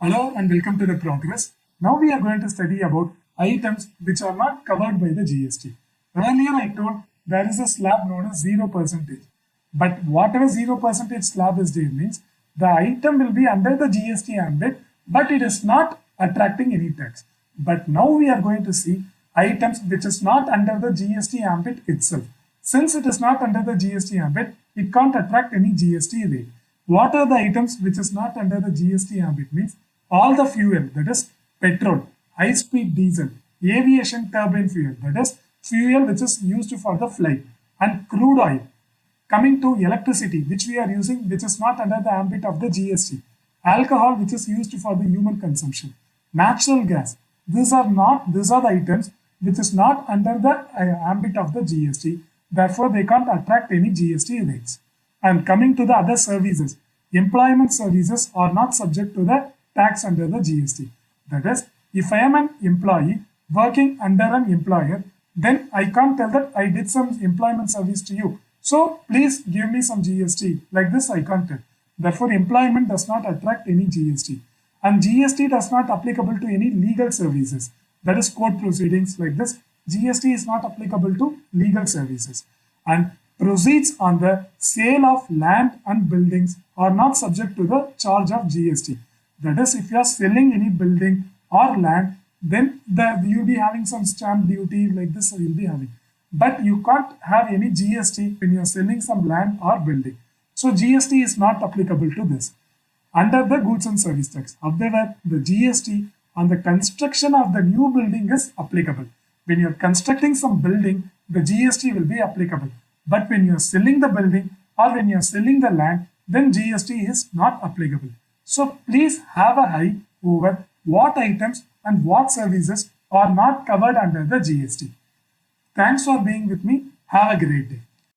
Hello and welcome to the progress. Now we are going to study about items which are not covered by the GST. Earlier I told there is a slab known as 0%. But whatever 0% slab is there means the item will be under the GST ambit, but it is not attracting any tax. But now we are going to see items which is not under the GST ambit itself. Since it is not under the GST ambit, it can't attract any GST rate. What are the items which is not under the GST ambit means all the fuel, that is petrol, high-speed diesel, aviation turbine fuel, that is fuel which is used for the flight, and crude oil. Coming to electricity, which we are using, which is not under the ambit of the GST. Alcohol, which is used for the human consumption. Natural gas. These are the items which is not under the ambit of the GST. Therefore, they can't attract any GST rates. And coming to the other services, employment services are not subject to the tax under the GST. That is, if I am an employee working under an employer, then I can't tell that I did some employment service to you. So please give me some GST. Like this, I can't tell. Therefore, employment does not attract any GST. And GST does not applicable to any legal services. That is court proceedings like this. GST is not applicable to legal services. And proceeds on the sale of land and buildings are not subject to the charge of GST. That is, if you are selling any building or land, then you'll be having some stamp duty like this you'll be having. But you can't have any GST when you are selling some land or building. So GST is not applicable to this. Under the goods and service tax, however, the GST on the construction of the new building is applicable. When you are constructing some building, the GST will be applicable. But when you are selling the building or when you are selling the land, then GST is not applicable. So please have a eye over what items and what services are not covered under the GST. Thanks for being with me. Have a great day.